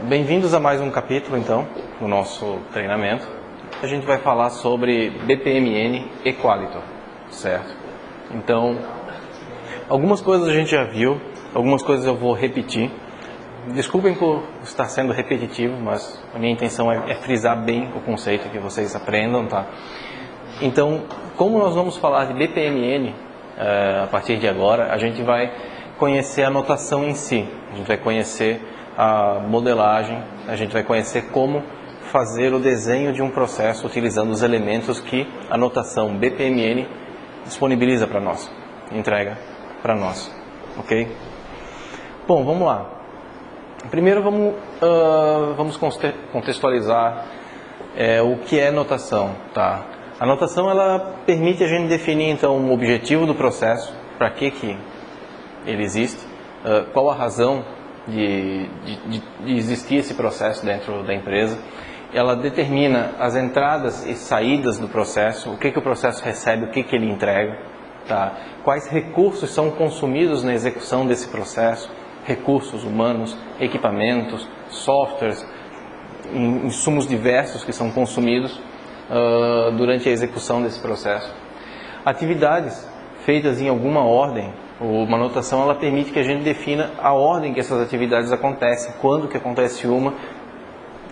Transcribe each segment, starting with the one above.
Bem-vindos a mais um capítulo, então, do nosso treinamento. A gente vai falar sobre BPMN e Qualitor, certo? Então, algumas coisas a gente já viu, algumas coisas eu vou repetir. Desculpem por estar sendo repetitivo, mas a minha intenção é frisar bem o conceito que vocês aprendam, tá? Então, como nós vamos falar de BPMN a partir de agora, a gente vai conhecer a notação em si, a gente vai conhecer a modelagem, a gente vai conhecer como fazer o desenho de um processo utilizando os elementos que a notação BPMN disponibiliza para nós, entrega para nós, ok? Bom, vamos lá. Primeiro vamos contextualizar o que é notação, tá? A notação ela permite a gente definir então o objetivo do processo, para que ele existe, qual a razão de existir esse processo dentro da empresa. Ela determina as entradas e saídas do processo, o que o processo recebe, o que ele entrega, tá? Quais recursos são consumidos na execução desse processo, recursos humanos, equipamentos, softwares, insumos diversos que são consumidos durante a execução desse processo. Atividades feitas em alguma ordem. Uma notação ela permite que a gente defina a ordem que essas atividades acontecem, quando que acontece uma,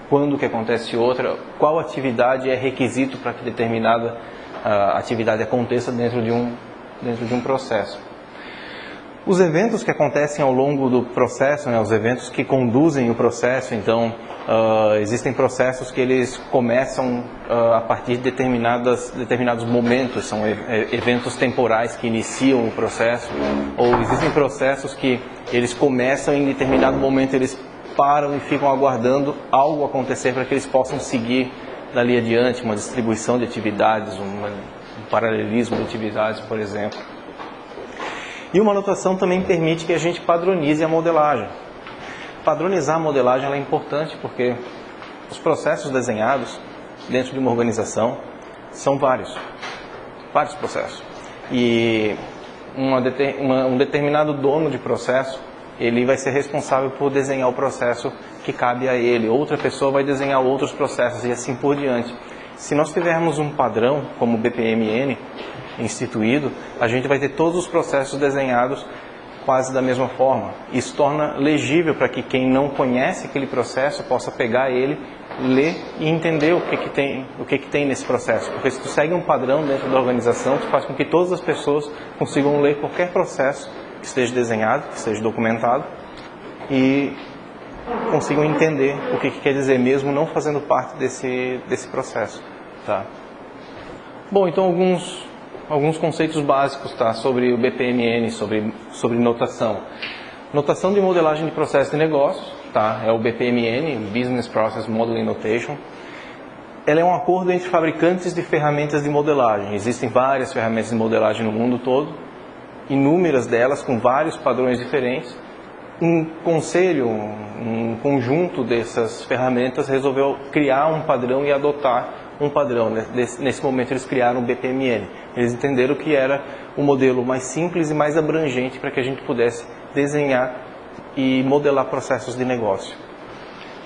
quando que acontece outra, qual atividade é requisito para que determinada atividade aconteça dentro de um processo. Os eventos que acontecem ao longo do processo, né, os eventos que conduzem o processo, então existem processos que eles começam a partir de determinados momentos, são eventos temporais que iniciam o processo, ou existem processos que eles começam em determinado momento, eles param e ficam aguardando algo acontecer para que eles possam seguir dali adiante, uma distribuição de atividades, um paralelismo de atividades, por exemplo. E uma notação também permite que a gente padronize a modelagem. Padronizar a modelagem é importante porque os processos desenhados dentro de uma organização são vários processos. E um determinado dono de processo, ele vai ser responsável por desenhar o processo que cabe a ele. Outra pessoa vai desenhar outros processos e assim por diante. Se nós tivermos um padrão como o BPMN instituído, a gente vai ter todos os processos desenhados quase da mesma forma. Isso torna legível para que quem não conhece aquele processo possa pegar ele, ler e entender o que tem nesse processo. Porque se tu segue um padrão dentro da organização, tu faz com que todas as pessoas consigam ler qualquer processo que esteja desenhado, que esteja documentado e consigam entender o que quer dizer mesmo não fazendo parte desse processo, tá? Bom, então alguns conceitos básicos, tá, sobre o BPMN, sobre notação. Notação de modelagem de processo de negócios, tá, é o BPMN, Business Process Modeling Notation. Ela é um acordo entre fabricantes de ferramentas de modelagem. Existem várias ferramentas de modelagem no mundo todo, inúmeras delas com vários padrões diferentes. Um conselho, um conjunto dessas ferramentas resolveu criar um padrão e adotar um padrão. Nesse momento eles criaram o BPMN. Eles entenderam que era o modelo mais simples e mais abrangente para que a gente pudesse desenhar e modelar processos de negócio.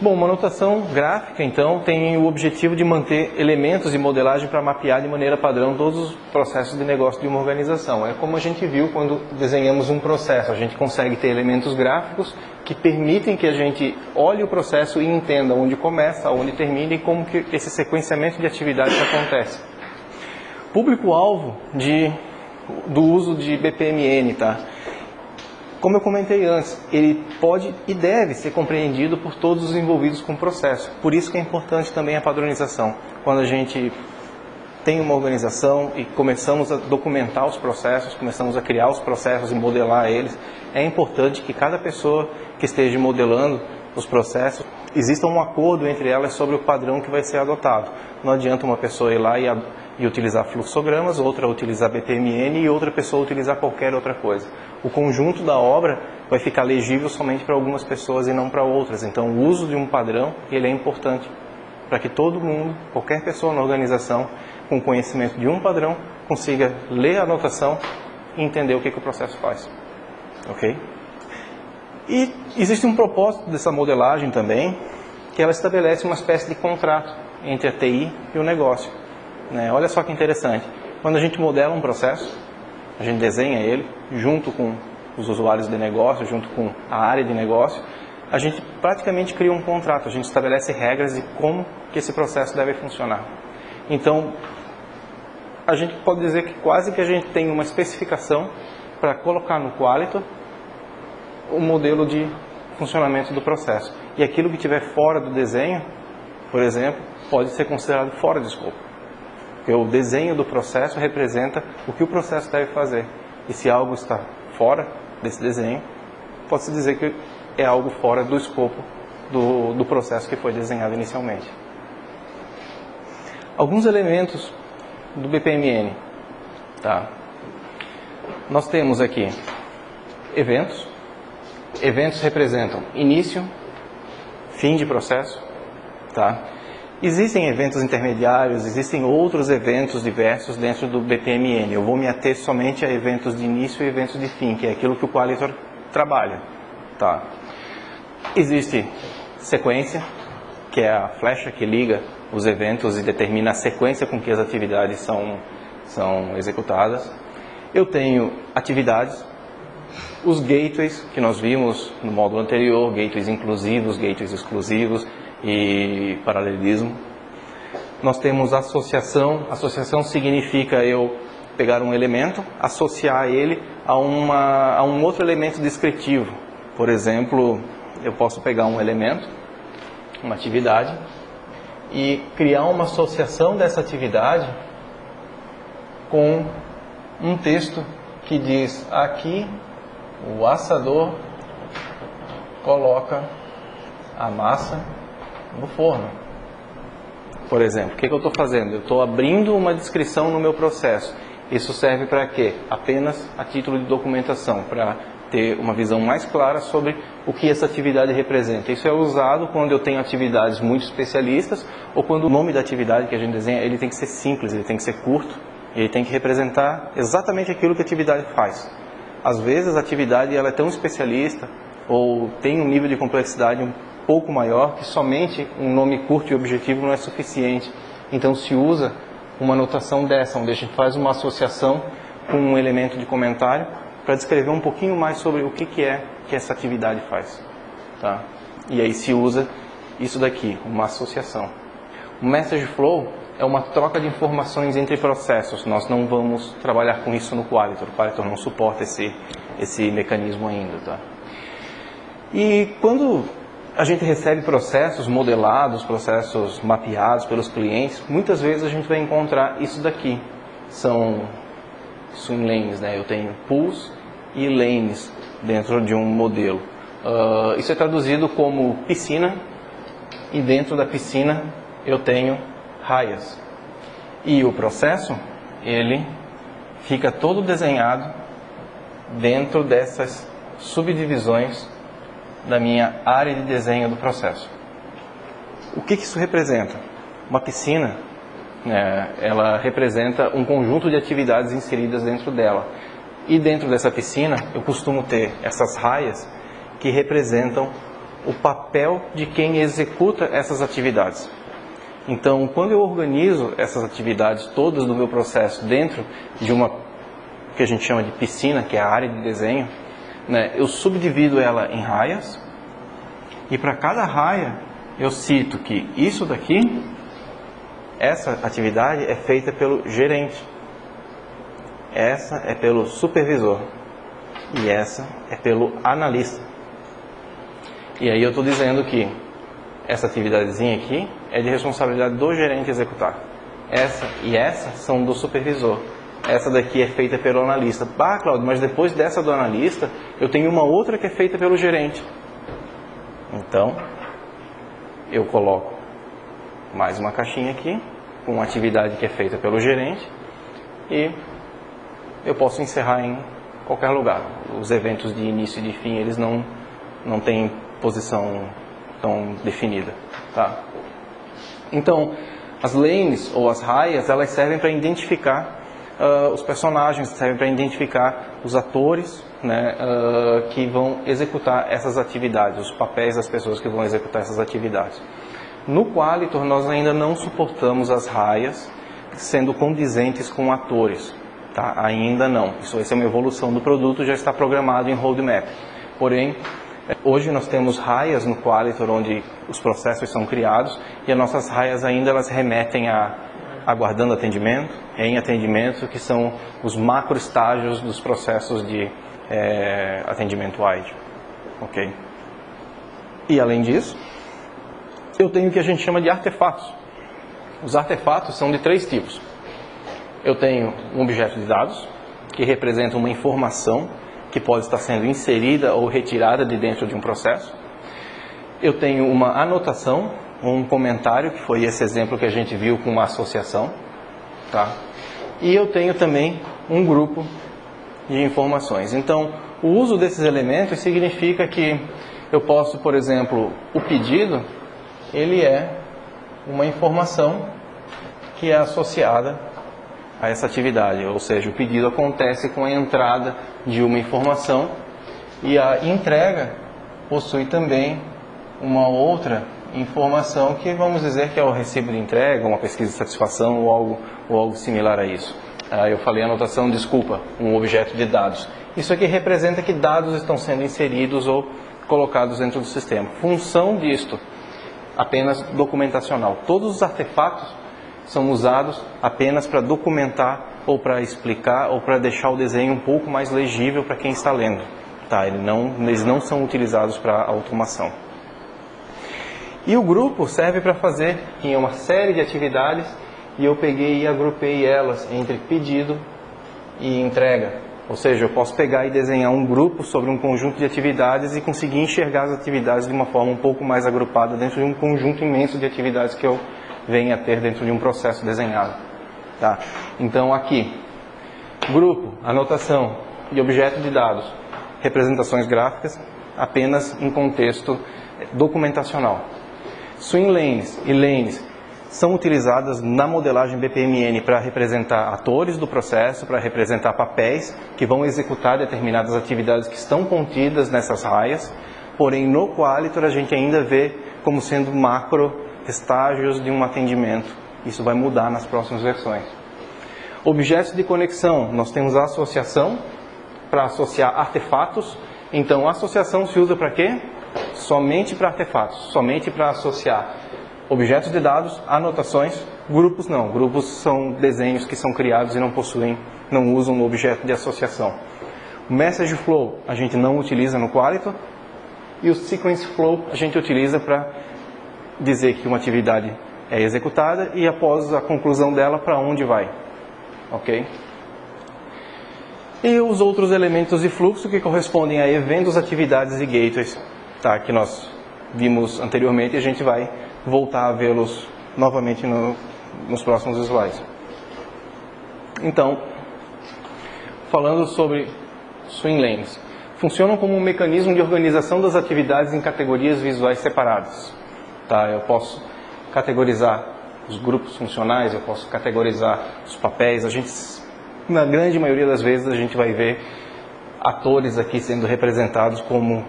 Bom, uma notação gráfica, então, tem o objetivo de manter elementos de modelagem para mapear de maneira padrão todos os processos de negócio de uma organização. É como a gente viu quando desenhamos um processo. A gente consegue ter elementos gráficos que permitem que a gente olhe o processo e entenda onde começa, onde termina e como que esse sequenciamento de atividades acontece. Público-alvo do uso de BPMN, tá? Como eu comentei antes, ele pode e deve ser compreendido por todos os envolvidos com o processo. Por isso que é importante também a padronização. Quando a gente tem uma organização e começamos a documentar os processos, começamos a criar os processos e modelar eles, é importante que cada pessoa que esteja modelando os processos, exista um acordo entre elas sobre o padrão que vai ser adotado. Não adianta uma pessoa ir lá e utilizar fluxogramas, outra utilizar BPMN e outra pessoa utilizar qualquer outra coisa. O conjunto da obra vai ficar legível somente para algumas pessoas e não para outras. Então, o uso de um padrão ele é importante para que todo mundo, qualquer pessoa na organização, com conhecimento de um padrão, consiga ler a notação e entender o que o processo faz. Ok? E existe um propósito dessa modelagem também, que ela estabelece uma espécie de contrato entre a TI e o negócio. Olha só que interessante. Quando a gente modela um processo, a gente desenha ele junto com os usuários de negócio, junto com a área de negócio, a gente praticamente cria um contrato, a gente estabelece regras de como que esse processo deve funcionar. Então, a gente pode dizer que quase que a gente tem uma especificação para colocar no Qualitor o modelo de funcionamento do processo. E aquilo que estiver fora do desenho, por exemplo, pode ser considerado fora de escopo. Porque o desenho do processo representa o que o processo deve fazer. E se algo está fora desse desenho, pode-se dizer que é algo fora do escopo do processo que foi desenhado inicialmente. Alguns elementos do BPMN. Tá? Nós temos aqui eventos. Eventos representam início, fim de processo. Tá? Existem eventos intermediários, existem outros eventos diversos dentro do BPMN. Eu vou me ater somente a eventos de início e eventos de fim, que é aquilo que o Qualitor trabalha. Tá? Existe sequência, que é a flecha que liga os eventos e determina a sequência com que as atividades são executadas. Eu tenho atividades, os gateways que nós vimos no módulo anterior, gateways inclusivos, gateways exclusivos e paralelismo. Nós temos associação. Associação significa eu pegar um elemento, associar ele a um outro elemento descritivo. Por exemplo, eu posso pegar um elemento, uma atividade, e criar uma associação dessa atividade com um texto que diz: aqui o assador coloca a massa no forno. Por exemplo, o que eu estou fazendo? Eu estou abrindo uma descrição no meu processo. Isso serve para quê? Apenas a título de documentação, para ter uma visão mais clara sobre o que essa atividade representa. Isso é usado quando eu tenho atividades muito especialistas ou quando o nome da atividade que a gente desenha, ele tem que ser simples, ele tem que ser curto, ele tem que representar exatamente aquilo que a atividade faz. Às vezes a atividade ela é tão especialista ou tem um nível de complexidade um pouco maior que somente um nome curto e objetivo não é suficiente. Então se usa uma notação dessa, onde a gente faz uma associação com um elemento de comentário para descrever um pouquinho mais sobre o que é que essa atividade faz. Tá? E aí se usa isso daqui, uma associação. O message flow é uma troca de informações entre processos. Nós não vamos trabalhar com isso no Qualitor. O Qualitor não suporta esse mecanismo ainda. Tá? E quando a gente recebe processos modelados, processos mapeados pelos clientes, muitas vezes a gente vai encontrar isso daqui. São swim lanes, né? Eu tenho pools e lanes dentro de um modelo. Isso é traduzido como piscina, e dentro da piscina eu tenho raias. E o processo, ele fica todo desenhado dentro dessas subdivisões da minha área de desenho do processo. O que isso representa? Uma piscina, ela representa um conjunto de atividades inseridas dentro dela. E dentro dessa piscina, eu costumo ter essas raias que representam o papel de quem executa essas atividades. Então, quando eu organizo essas atividades todas do meu processo dentro de uma que a gente chama de piscina, que é a área de desenho, eu subdivido ela em raias, e para cada raia eu cito que isso daqui, essa atividade é feita pelo gerente, essa é pelo supervisor e essa é pelo analista. E aí eu estou dizendo que essa atividadezinha aqui é de responsabilidade do gerente executar. Essa e essa são do supervisor. Essa daqui é feita pelo analista. Cláudio, mas depois dessa do analista, eu tenho uma outra que é feita pelo gerente. Então, eu coloco mais uma caixinha aqui, com uma atividade que é feita pelo gerente, e eu posso encerrar em qualquer lugar. Os eventos de início e de fim, eles não têm posição tão definida. Tá? Então, as lanes ou as raias, elas servem para identificar os personagens, servem para identificar os atores, que vão executar essas atividades, os papéis das pessoas que vão executar essas atividades. No Qualitor, nós ainda não suportamos as raias sendo condizentes com atores. Tá? Ainda não. Isso vai ser uma evolução do produto, já está programado em roadmap. Porém, hoje nós temos raias no Qualitor onde os processos são criados e as nossas raias ainda elas remetem a aguardando atendimento, em atendimento, que são os macro estágios dos processos de atendimento ágil. Ok? E além disso, eu tenho o que a gente chama de artefatos. Os artefatos são de 3 tipos. Eu tenho um objeto de dados, que representa uma informação que pode estar sendo inserida ou retirada de dentro de um processo. Eu tenho uma anotação, um comentário, que foi esse exemplo que a gente viu com uma associação. Tá? E eu tenho também um grupo de informações. Então, o uso desses elementos significa que eu posso, por exemplo, o pedido, ele é uma informação que é associada a essa atividade, ou seja, o pedido acontece com a entrada de uma informação e a entrega possui também uma outra informação que vamos dizer que é o recibo de entrega, uma pesquisa de satisfação ou algo similar a isso. Eu falei anotação, desculpa, um objeto de dados. Isso aqui representa que dados estão sendo inseridos ou colocados dentro do sistema. Função disto, apenas documentacional. Todos os artefatos são usados apenas para documentar ou para explicar ou para deixar o desenho um pouco mais legível para quem está lendo. Tá? Eles não são utilizados para automação. E o grupo serve para fazer uma série de atividades e eu peguei e agrupei elas entre pedido e entrega. Ou seja, eu posso pegar e desenhar um grupo sobre um conjunto de atividades e conseguir enxergar as atividades de uma forma um pouco mais agrupada dentro de um conjunto imenso de atividades que eu venho a ter dentro de um processo desenhado. Tá? Então aqui, grupo, anotação e objeto de dados, representações gráficas apenas em contexto documentacional. Swim lanes e lanes são utilizadas na modelagem BPMN para representar atores do processo, para representar papéis que vão executar determinadas atividades que estão contidas nessas raias, porém no Qualitor a gente ainda vê como sendo macro estágios de um atendimento. Isso vai mudar nas próximas versões. Objetos de conexão, nós temos a associação para associar artefatos. Então a associação se usa para quê? Somente para artefatos, somente para associar objetos de dados, anotações. Grupos não, grupos são desenhos que são criados e não usam o objeto de associação. O message flow a gente não utiliza no Qualitor e o sequence flow a gente utiliza para dizer que uma atividade é executada e após a conclusão dela para onde vai. Ok? E os outros elementos de fluxo que correspondem a eventos, atividades e gateways, tá? Que nós vimos anteriormente e a gente vai voltar a vê-los novamente nos próximos slides. Então, falando sobre swim lanes, funcionam como um mecanismo de organização das atividades em categorias visuais separadas. Tá? Eu posso categorizar os grupos funcionais, eu posso categorizar os papéis. Na grande maioria das vezes a gente vai ver atores aqui sendo representados com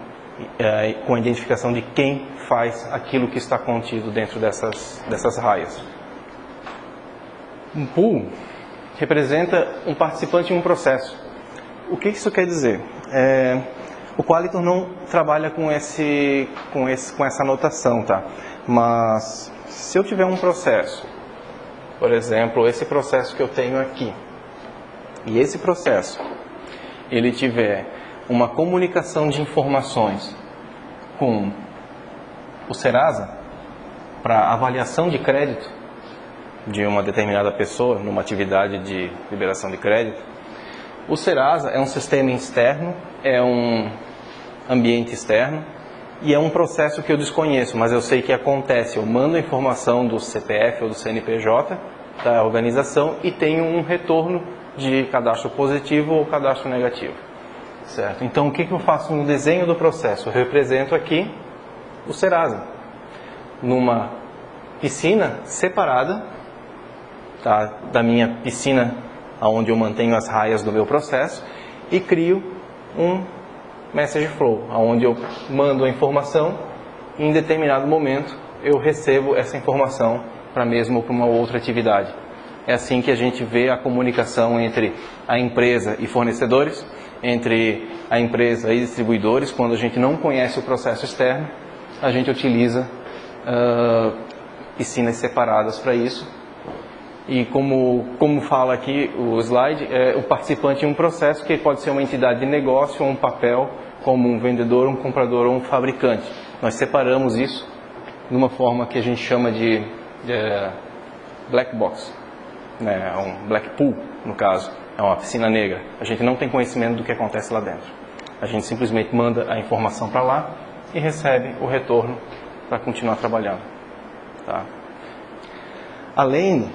a identificação de quem faz aquilo que está contido dentro dessas raias. Um pool representa um participante em um processo. O que isso quer dizer? O Qualitor não trabalha com essa anotação, tá? Mas se eu tiver um processo, por exemplo, esse processo que eu tenho aqui, e esse processo, ele tiver uma comunicação de informações com o Serasa para avaliação de crédito de uma determinada pessoa numa atividade de liberação de crédito. O Serasa é um sistema externo, é um ambiente externo e é um processo que eu desconheço, mas eu sei que acontece. Eu mando a informação do CPF ou do CNPJ da organização e tenho um retorno de cadastro positivo ou cadastro negativo. Certo? Então, o que eu faço no desenho do processo? Eu represento aqui o Serasa numa piscina separada, tá, da minha piscina onde eu mantenho as raias do meu processo e crio um message flow, onde eu mando a informação e em determinado momento eu recebo essa informação para mesmo para uma outra atividade. É assim que a gente vê a comunicação entre a empresa e fornecedores, entre a empresa e distribuidores. Quando a gente não conhece o processo externo, a gente utiliza piscinas separadas para isso. E como fala aqui o slide, o participante em um processo que pode ser uma entidade de negócio ou um papel, como um vendedor, um comprador ou um fabricante. Nós separamos isso de uma forma que a gente chama de black box, né? Um black pool, no caso, é uma piscina negra. A gente não tem conhecimento do que acontece lá dentro. A gente simplesmente manda a informação para lá e recebe o retorno para continuar trabalhando. Tá? A lane,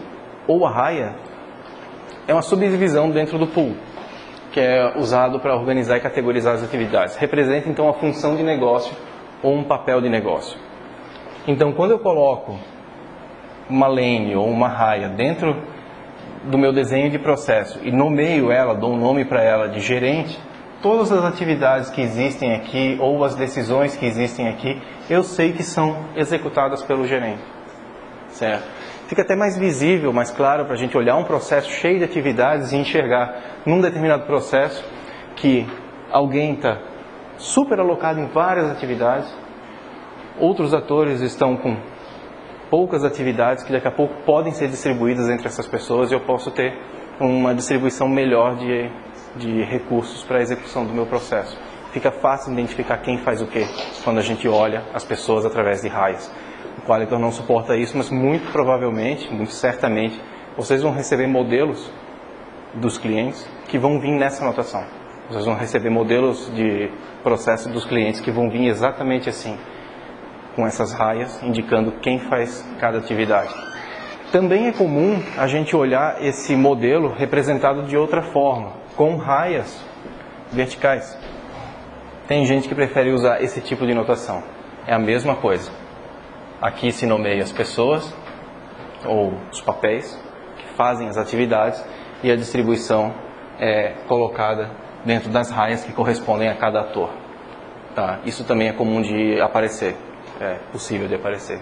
ou a raia, é uma subdivisão dentro do pool, que é usado para organizar e categorizar as atividades. Representa, então, a função de negócio ou um papel de negócio. Então, quando eu coloco uma lane ou uma raia dentro do meu desenho de processo e nomeio ela, dou um nome para ela de gerente, todas as atividades que existem aqui ou as decisões que existem aqui, eu sei que são executadas pelo gerente. Certo? Fica até mais visível, mais claro para a gente olhar um processo cheio de atividades e enxergar num determinado processo que alguém está super alocado em várias atividades, outros atores estão com poucas atividades que daqui a pouco podem ser distribuídas entre essas pessoas e eu posso ter uma distribuição melhor de recursos para a execução do meu processo. Fica fácil identificar quem faz o quê quando a gente olha as pessoas através de raias. O Qualitor não suporta isso, mas muito provavelmente, muito certamente, vocês vão receber modelos dos clientes que vão vir nessa anotação. Vocês vão receber modelos de processo dos clientes que vão vir exatamente assim, com essas raias, indicando quem faz cada atividade. Também é comum a gente olhar esse modelo representado de outra forma, com raias verticais. Tem gente que prefere usar esse tipo de notação. É a mesma coisa. Aqui se nomeia as pessoas, ou os papéis, que fazem as atividades, e a distribuição é colocada dentro das raias que correspondem a cada ator. Tá? Isso também é comum de aparecer. É possível de aparecer.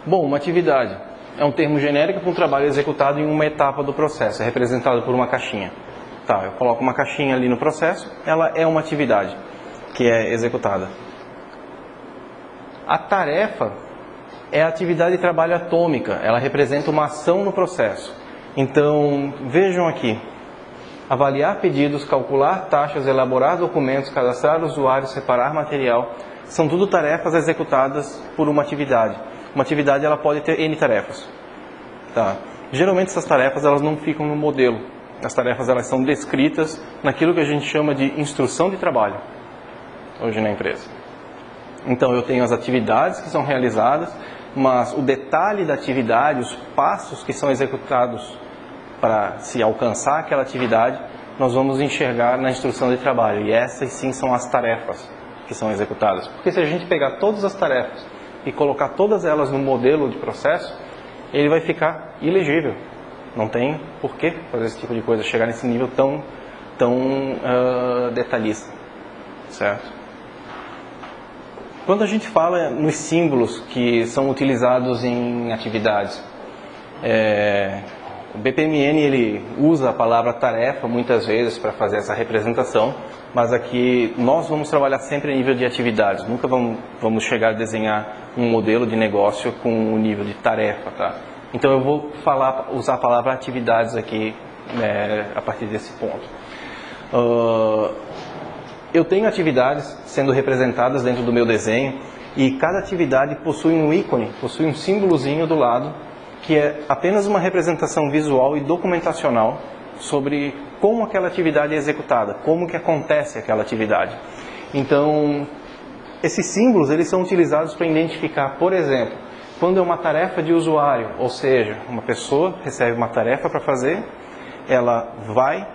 Bom, uma atividade é um termo genérico para um trabalho executado em uma etapa do processo, é representado por uma caixinha. Tá, eu coloco uma caixinha ali no processo, ela é uma atividade que é executada. A tarefa é a atividade de trabalho atômica, ela representa uma ação no processo. Então, vejam aqui, avaliar pedidos, calcular taxas, elaborar documentos, cadastrar usuários, separar material, são tudo tarefas executadas por uma atividade. Uma atividade ela pode ter N tarefas. Tá? Geralmente essas tarefas elas não ficam no modelo. As tarefas elas são descritas naquilo que a gente chama de instrução de trabalho, hoje na empresa. Então eu tenho as atividades que são realizadas, mas o detalhe da atividade, os passos que são executados para se alcançar aquela atividade, nós vamos enxergar na instrução de trabalho. E essas sim são as tarefas que são executadas. Porque se a gente pegar todas as tarefas e colocar todas elas no modelo de processo, ele vai ficar ilegível. Não tem por que fazer esse tipo de coisa, chegar nesse nível tão detalhista. Certo? Quando a gente fala nos símbolos que são utilizados em atividades, o BPMN ele usa a palavra tarefa muitas vezes para fazer essa representação, mas aqui nós vamos trabalhar sempre a nível de atividades, nunca vamos chegar a desenhar um modelo de negócio com o nível de tarefa. Tá? Então eu vou usar a palavra atividades aqui a partir desse ponto. Eu tenho atividades sendo representadas dentro do meu desenho e cada atividade possui um ícone, possui um símbolozinho do lado que é apenas uma representação visual e documentacional sobre como aquela atividade é executada, como que acontece aquela atividade. Então, esses símbolos eles são utilizados para identificar, por exemplo, quando é uma tarefa de usuário, ou seja, uma pessoa recebe uma tarefa para fazer, ela vai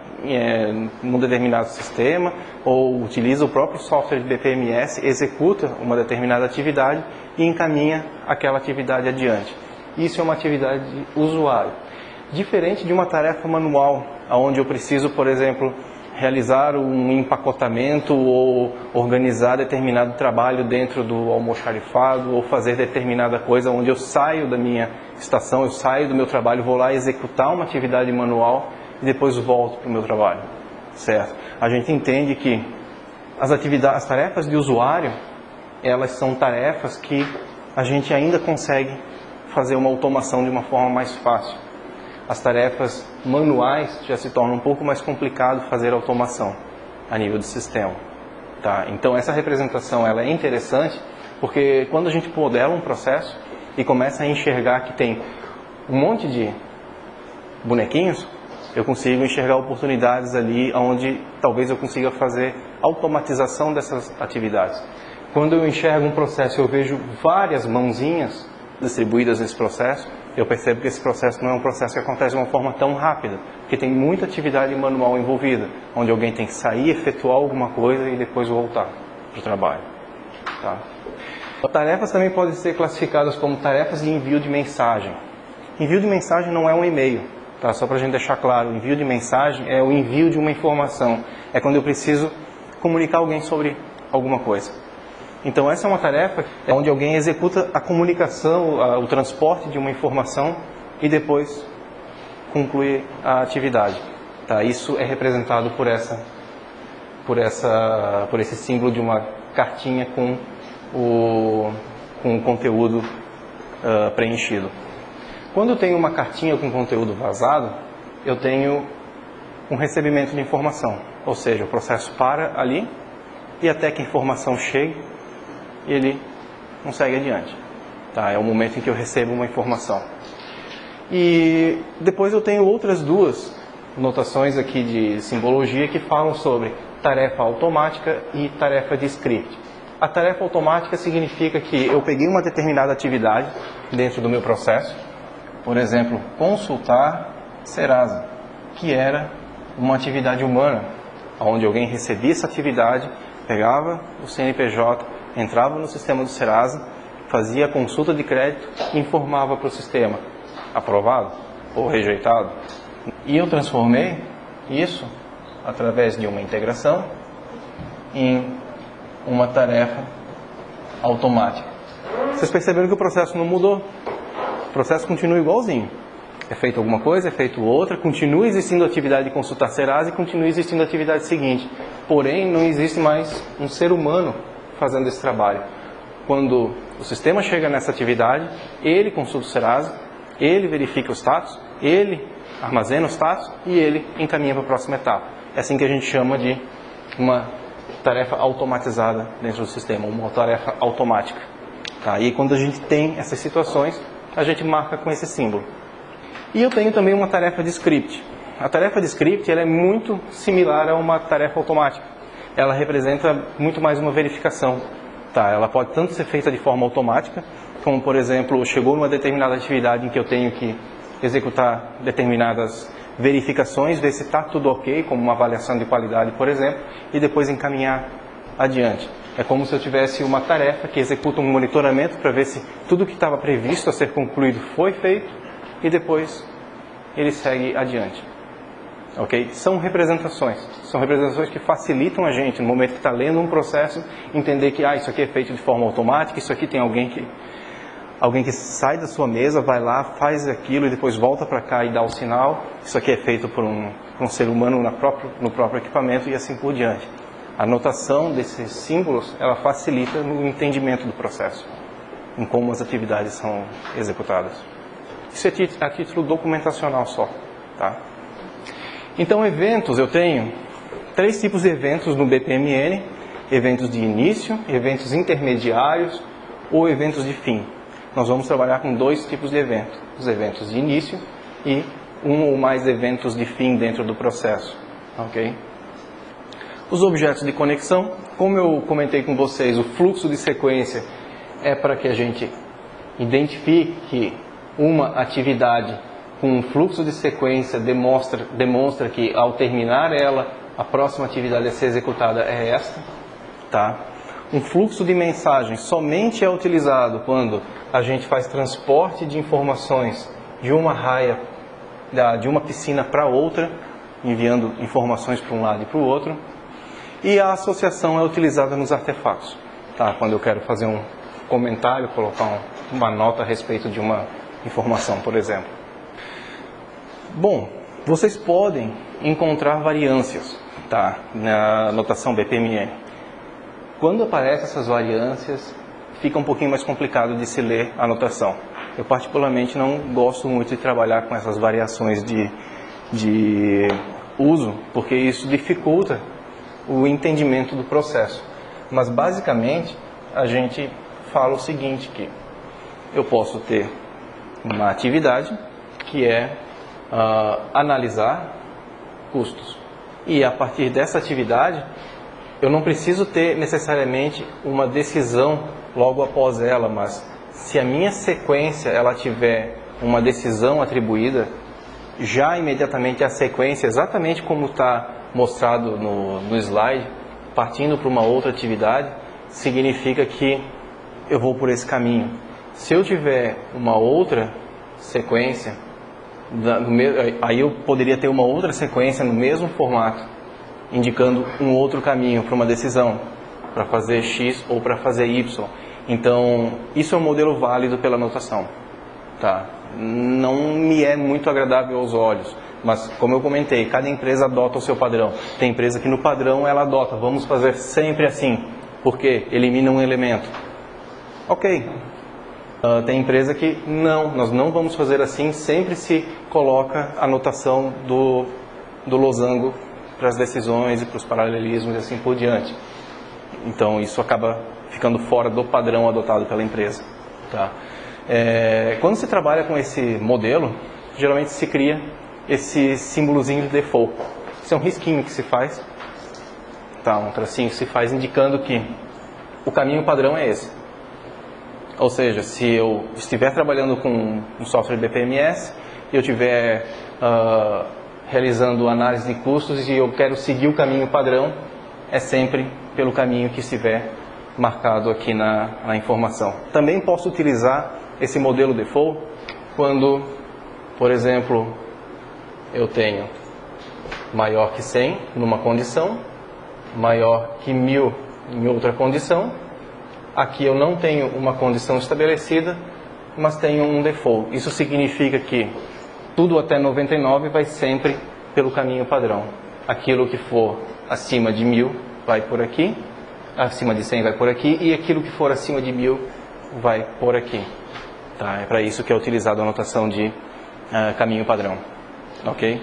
num determinado sistema ou utiliza o próprio software de BPMS, executa uma determinada atividade e encaminha aquela atividade adiante. Isso é uma atividade de usuário. Diferente de uma tarefa manual, onde eu preciso, por exemplo, realizar um empacotamento ou organizar determinado trabalho dentro do almoxarifado ou fazer determinada coisa onde eu saio da minha estação, eu saio do meu trabalho, vou lá executar uma atividade manual e depois volto para o meu trabalho, certo? A gente entende que as tarefas de usuário, elas são tarefas que a gente ainda consegue fazer uma automação de uma forma mais fácil. As tarefas manuais já se torna um pouco mais complicado fazer automação a nível de sistema. Tá? Então essa representação ela é interessante porque quando a gente modela um processo e começa a enxergar que tem um monte de bonequinhos, eu consigo enxergar oportunidades ali onde talvez eu consiga fazer automatização dessas atividades. Quando eu enxergo um processo e eu vejo várias mãozinhas distribuídas nesse processo, eu percebo que esse processo não é um processo que acontece de uma forma tão rápida, porque tem muita atividade manual envolvida, onde alguém tem que sair, efetuar alguma coisa e depois voltar para o trabalho. Tá? Tarefas também podem ser classificadas como tarefas de envio de mensagem. Envio de mensagem não é um e-mail, tá? Só para a gente deixar claro, o envio de mensagem é o envio de uma informação, é quando eu preciso comunicar a alguém sobre alguma coisa. Então essa é uma tarefa onde alguém executa a comunicação, o transporte de uma informação e depois conclui a atividade. Tá? Isso é representado por esse símbolo de uma cartinha com o conteúdo preenchido. Quando eu tenho uma cartinha com conteúdo vazado, eu tenho um recebimento de informação. Ou seja, o processo para ali e até que a informação chegue, ele não segue adiante. Tá? É o momento em que eu recebo uma informação. E depois eu tenho outras duas notações aqui de simbologia que falam sobre tarefa automática e tarefa de script. A tarefa automática significa que eu peguei uma determinada atividade dentro do meu processo, por exemplo, consultar Serasa, que era uma atividade humana, onde alguém recebia essa atividade, pegava o CNPJ, entrava no sistema do Serasa, fazia a consulta de crédito e informava para o sistema, aprovado ou rejeitado. E eu transformei isso, através de uma integração, em uma tarefa automática. Vocês perceberam que o processo não mudou? O processo continua igualzinho. É feito alguma coisa, é feito outra, continua existindo a atividade de consultar Serasa e continua existindo a atividade seguinte. Porém, não existe mais um ser humano fazendo esse trabalho. Quando o sistema chega nessa atividade, ele consulta o Serasa, ele verifica os status, ele armazena os status e ele encaminha para a próxima etapa. É assim que a gente chama de uma tarefa automatizada dentro do sistema, uma tarefa automática. Tá? E quando a gente tem essas situações, a gente marca com esse símbolo. E eu tenho também uma tarefa de script. A tarefa de script ela é muito similar a uma tarefa automática. Ela representa muito mais uma verificação. Tá? Ela pode tanto ser feita de forma automática, como, por exemplo, chegou numa determinada atividade em que eu tenho que executar determinadas verificações, ver se está tudo ok, como uma avaliação de qualidade, por exemplo, e depois encaminhar adiante. É como se eu tivesse uma tarefa que executa um monitoramento para ver se tudo que estava previsto a ser concluído foi feito e depois ele segue adiante. Ok? São representações que facilitam a gente, no momento que está lendo um processo, entender que isso aqui é feito de forma automática, isso aqui tem alguém que sai da sua mesa, vai lá, faz aquilo e depois volta para cá e dá o sinal. Isso aqui é feito por um ser humano no próprio equipamento e assim por diante. A notação desses símbolos, ela facilita no entendimento do processo, em como as atividades são executadas. Isso é a título documentacional só. Tá? Então, eventos, eu tenho 3 tipos de eventos no BPMN: eventos de início, eventos intermediários ou eventos de fim. Nós vamos trabalhar com 2 tipos de eventos: os eventos de início e um ou mais eventos de fim dentro do processo. Ok? Os objetos de conexão, como eu comentei com vocês, o fluxo de sequência é para que a gente identifique que uma atividade com um fluxo de sequência demonstra que ao terminar ela, a próxima atividade a ser executada é esta. Tá? Um fluxo de mensagem somente é utilizado quando a gente faz transporte de informações de uma raia, de uma piscina para outra, enviando informações para um lado e para o outro. E a associação é utilizada nos artefatos, tá? Quando eu quero fazer um comentário, colocar uma nota a respeito de uma informação, por exemplo. Bom, vocês podem encontrar variâncias, tá? Na notação BPMN. Quando aparecem essas variâncias, fica um pouquinho mais complicado de se ler a notação. Eu particularmente não gosto muito de trabalhar com essas variações de uso, porque isso dificulta o entendimento do processo. Mas basicamente a gente fala o seguinte, que eu posso ter uma atividade que é analisar custos. E a partir dessa atividade, eu não preciso ter necessariamente uma decisão logo após ela, mas se a minha sequência ela tiver uma decisão atribuída, já imediatamente a sequência, exatamente como está mostrado no slide, partindo para uma outra atividade, significa que eu vou por esse caminho. Se eu tiver uma outra sequência, aí eu poderia ter uma outra sequência no mesmo formato, indicando um outro caminho para uma decisão, para fazer X ou para fazer Y. Então, isso é um modelo válido pela notação. Tá? Não me é muito agradável aos olhos, mas como eu comentei, cada empresa adota o seu padrão. Tem empresa que no padrão ela adota, vamos fazer sempre assim, porque elimina um elemento. Ok. Tem empresa que não, nós não vamos fazer assim, sempre se coloca a notação do losango para as decisões e para os paralelismos e assim por diante. Então isso acaba ficando fora do padrão adotado pela empresa. Tá? Quando se trabalha com esse modelo, geralmente se cria esse símbolozinho de default. Isso é um risquinho que se faz, tá? Um tracinho que se faz indicando que o caminho padrão é esse. Ou seja, se eu estiver trabalhando com um software BPMS e eu estiver realizando análise de custos e eu quero seguir o caminho padrão, é sempre pelo caminho que estiver marcado aqui na informação. Também posso utilizar esse modelo default quando, por exemplo, eu tenho maior que 100 numa condição, maior que 1000 em outra condição. Aqui eu não tenho uma condição estabelecida, mas tenho um default. Isso significa que tudo até 99 vai sempre pelo caminho padrão. Aquilo que for acima de 1000 vai por aqui, acima de 100 vai por aqui, e aquilo que for acima de 1000 vai por aqui. Tá? É para isso que é utilizada a notação de caminho padrão. Ok?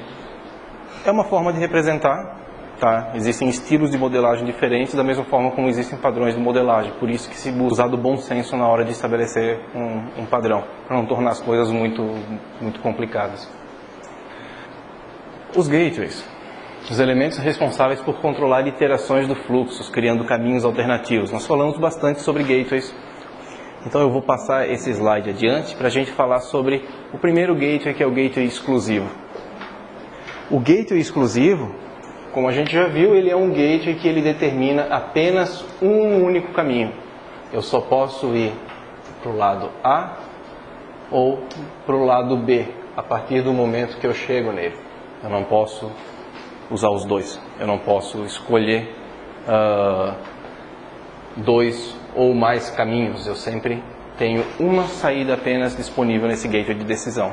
É uma forma de representar. Tá? Existem estilos de modelagem diferentes, da mesma forma como existem padrões de modelagem. Por isso que se usa do bom senso na hora de estabelecer um padrão, para não tornar as coisas muito complicadas. Os gateways, os elementos responsáveis por controlar iterações do fluxo, criando caminhos alternativos. Nós falamos bastante sobre gateways, então eu vou passar esse slide adiante para a gente falar sobre o primeiro gateway, que é o gateway exclusivo. O gateway exclusivo, como a gente já viu, ele é um gateway que ele determina apenas um único caminho. Eu só posso ir para o lado A ou para o lado B, a partir do momento que eu chego nele. Eu não posso usar os dois. Eu não posso escolher dois ou mais caminhos. Eu sempre tenho uma saída apenas disponível nesse gateway de decisão.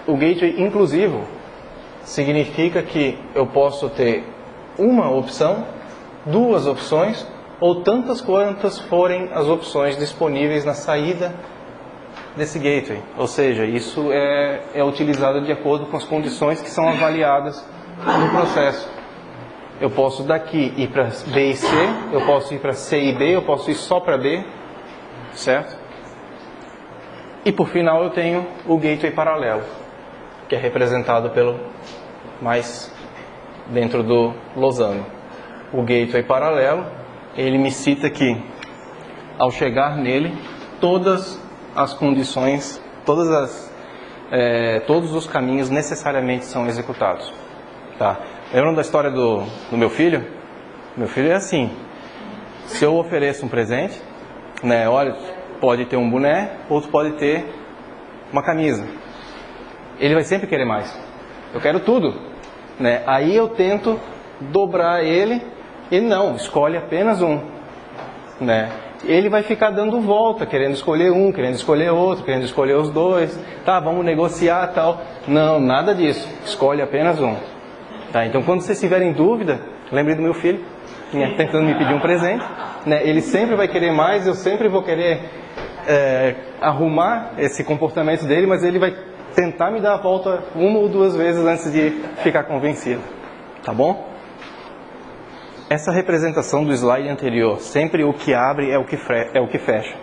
O gateway inclusivo significa que eu posso ter uma opção, duas opções, ou tantas quantas forem as opções disponíveis na saída desse gateway. Ou seja, isso é utilizado de acordo com as condições que são avaliadas no processo. Eu posso daqui ir para B e C, eu posso ir para C e B, eu posso ir só para B, certo? E por final eu tenho o gateway paralelo, que é representado pelo mais dentro do losango. O gateway paralelo, ele me cita que ao chegar nele, todas as condições, todos os caminhos necessariamente são executados. Tá? Lembram da história do meu filho? Meu filho é assim, se eu ofereço um presente, né, olha, pode ter um boné, outro pode ter uma camisa. Ele vai sempre querer mais. eu quero tudo, né? Aí eu tento dobrar ele, ele não, escolhe apenas um, né? Ele vai ficar dando volta, querendo escolher um, querendo escolher outro, querendo escolher os dois, tá, vamos negociar tal. Não, nada disso, escolhe apenas um. Tá, então quando vocês tiverem dúvida, lembre do meu filho, né, tentando me pedir um presente, né? Ele sempre vai querer mais, eu sempre vou querer arrumar esse comportamento dele, mas ele vai tentar me dar a volta uma ou duas vezes antes de ficar convencido, tá bom? Essa representação do slide anterior, sempre o que abre é o que fecha.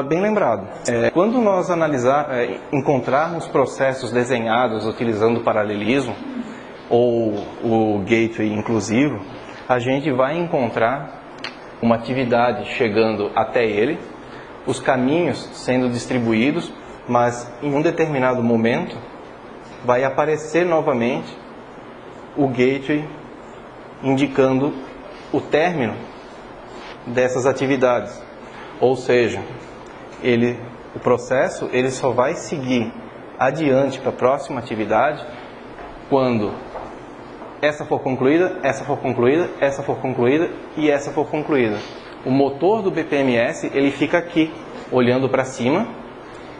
Bem lembrado, quando nós encontrarmos processos desenhados utilizando o paralelismo, ou o gateway inclusivo, a gente vai encontrar uma atividade chegando até ele, os caminhos sendo distribuídos, mas em um determinado momento vai aparecer novamente o gateway indicando o término dessas atividades. Ou seja, o processo ele só vai seguir adiante para a próxima atividade quando essa for concluída, essa for concluída, essa for concluída e essa for concluída. O motor do BPMS ele fica aqui, olhando para cima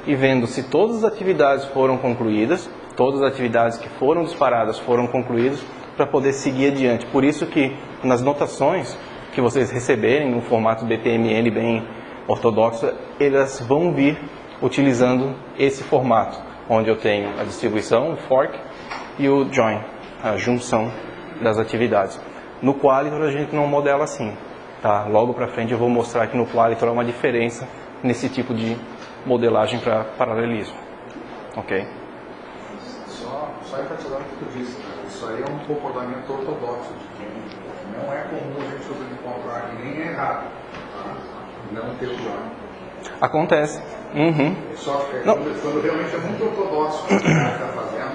e vendo se todas as atividades foram concluídas, todas as atividades que foram disparadas foram concluídas, para poder seguir adiante. Por isso que nas notações que vocês receberem no formato BPMN bem ortodoxo, elas vão vir utilizando esse formato, onde eu tenho a distribuição, o fork e o join, a junção das atividades. No Qualitor a gente não modela assim, tá? Logo para frente eu vou mostrar que no Qualitor há uma diferença nesse tipo de modelagem para paralelismo, ok? Só enfatizando o que tu disse, né? Isso aí é um comportamento ortodoxo, que não é comum a gente encontrar, e nem é errado, tá? Não ter o join. Acontece. Uhum. Só que quando realmente é muito ortodoxo o que o cara está fazendo,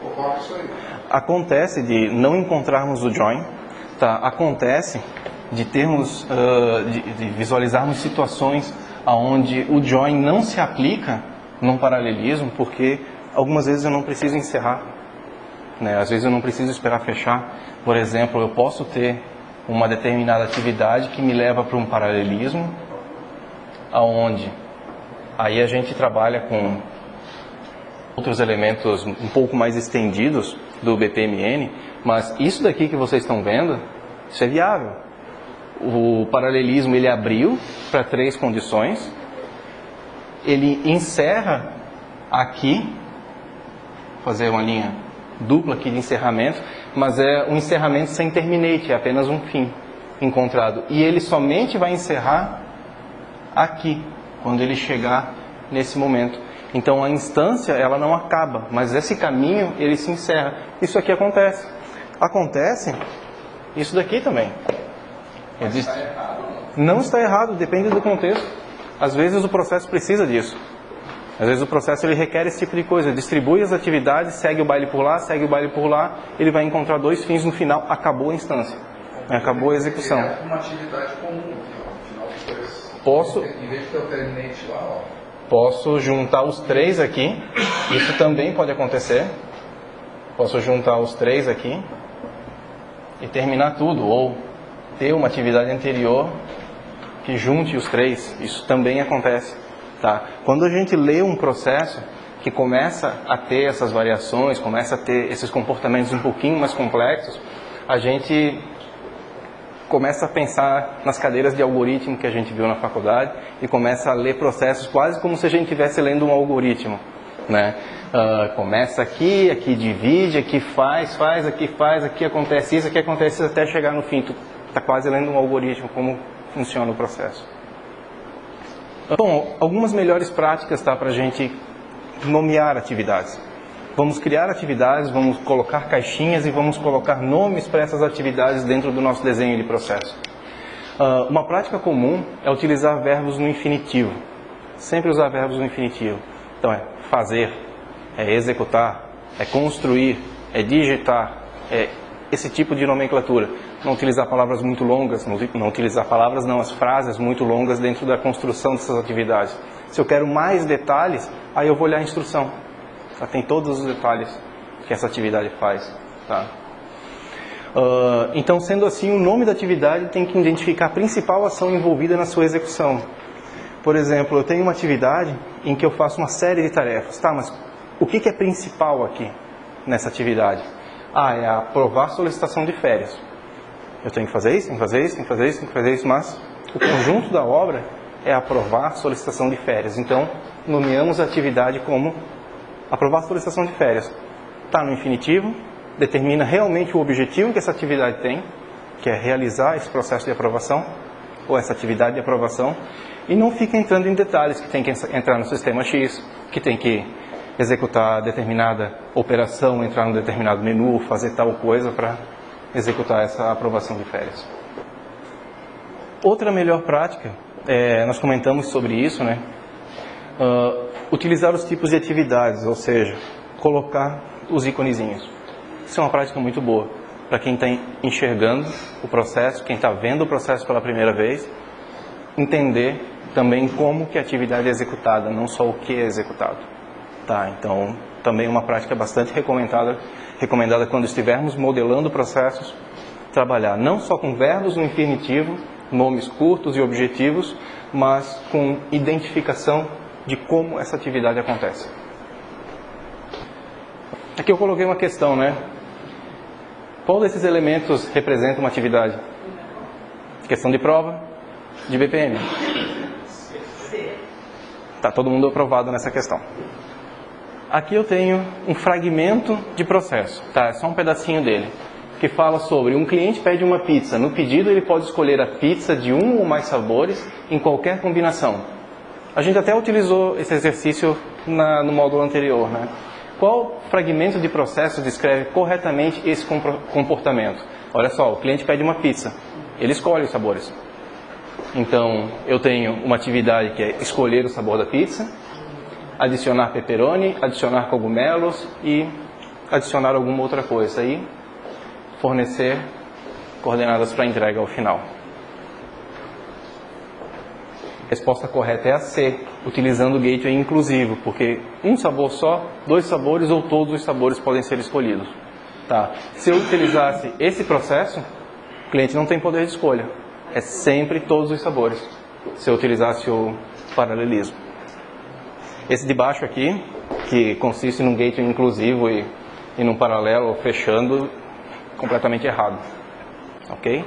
ocorre isso aí. Acontece de não encontrarmos o join, tá? Acontece de termos, de visualizarmos situações onde o join não se aplica num paralelismo, porque algumas vezes eu não preciso encerrar, né? Às vezes eu não preciso esperar fechar. Por exemplo, eu posso ter uma determinada atividade que me leva para um paralelismo, aonde aí a gente trabalha com outros elementos um pouco mais estendidos do BPMN, mas isso daqui que vocês estão vendo, isso é viável. O paralelismo ele abriu para 3 condições, ele encerra aqui, fazer uma linha dupla aqui de encerramento, mas é um encerramento sem terminate, é apenas um fim encontrado. E ele somente vai encerrar aqui, quando ele chegar nesse momento. Então a instância ela não acaba, mas esse caminho ele se encerra. Isso aqui acontece. Acontece isso daqui também. Existe. Está errado, Não está errado, depende do contexto. Às vezes o processo precisa disso. Às vezes o processo ele requer esse tipo de coisa. Distribui as atividades, segue o baile por lá, segue o baile por lá. Ele vai encontrar 2 fins no final. Acabou a instância. Acabou a execução. É uma atividade comum. No final depois, Posso... em vez de ter o terminate lá, ó. Posso juntar os 3 aqui. Isso também pode acontecer. Posso juntar os 3 aqui e terminar tudo. Ou ter uma atividade anterior que junte os 3. Isso também acontece. Tá? Quando a gente lê um processo que começa a ter essas variações, começa a ter esses comportamentos um pouquinho mais complexos, a gente começa a pensar nas cadeiras de algoritmo que a gente viu na faculdade e começa a ler processos quase como se a gente estivesse lendo um algoritmo, né? Começa aqui, aqui divide, aqui faz, aqui acontece isso, aqui acontece isso, até chegar no fim. Tu está quase lendo um algoritmo, como funciona o processo. Bom, algumas melhores práticas, tá, para a gente nomear atividades. Vamos criar atividades, vamos colocar caixinhas e vamos colocar nomes para essas atividades dentro do nosso desenho de processo. Uma prática comum é utilizar verbos no infinitivo. Sempre usar verbos no infinitivo. Então é fazer, é executar, é construir, é digitar, é esse tipo de nomenclatura. Não utilizar palavras muito longas, não utilizar palavras não, as frases muito longas dentro da construção dessas atividades. Se eu quero mais detalhes, aí eu vou olhar a instrução. Tem todos os detalhes que essa atividade faz. Tá? Então, sendo assim, o nome da atividade tem que identificar a principal ação envolvida na sua execução. Por exemplo, eu tenho uma atividade em que eu faço uma série de tarefas. Tá, mas o que é principal aqui nessa atividade? É aprovar a solicitação de férias. Eu tenho que fazer isso, tenho que fazer isso, tenho que fazer isso, tenho que fazer isso, mas o conjunto da obra é aprovar a solicitação de férias. Então, nomeamos a atividade como aprovar a solicitação de férias. Está no infinitivo, determina realmente o objetivo que essa atividade tem, que é realizar esse processo de aprovação, ou essa atividade de aprovação, e não fica entrando em detalhes que tem que entrar no sistema X, que tem que executar determinada operação, entrar num determinado menu, fazer tal coisa para executar essa aprovação de férias. Outra melhor prática, nós comentamos sobre isso, né? Utilizar os tipos de atividades, ou seja, colocar os íconezinhos. Isso é uma prática muito boa para quem está enxergando o processo, quem está vendo o processo pela primeira vez, entender também como que a atividade é executada, não só o que é executado. Tá, então, também uma prática bastante recomendada quando estivermos modelando processos, trabalhar não só com verbos no infinitivo, nomes curtos e objetivos, mas com identificação de como essa atividade acontece. Aqui eu coloquei uma questão, né? Qual desses elementos representa uma atividade? Questão de prova de BPM. Tá todo mundo aprovado nessa questão. Aqui eu tenho um fragmento de processo, tá? É só um pedacinho dele, que fala sobre um cliente pede uma pizza. No pedido ele pode escolher a pizza de um ou mais sabores em qualquer combinação. A gente até utilizou esse exercício no módulo anterior, né? Qual fragmento de processo descreve corretamente esse comportamento? Olha só, o cliente pede uma pizza, ele escolhe os sabores. Então, eu tenho uma atividade que é escolher o sabor da pizza, adicionar pepperoni, adicionar cogumelos e adicionar alguma outra coisa. Aí, fornecer coordenadas para entrega ao final. A resposta correta é a C, utilizando o gateway inclusivo, porque um sabor só, 2 sabores ou todos os sabores podem ser escolhidos. Tá? Se eu utilizasse esse processo, o cliente não tem poder de escolha. É sempre todos os sabores, se eu utilizasse o paralelismo. Esse de baixo aqui, que consiste num gateway inclusivo e num paralelo fechando, completamente errado. Ok?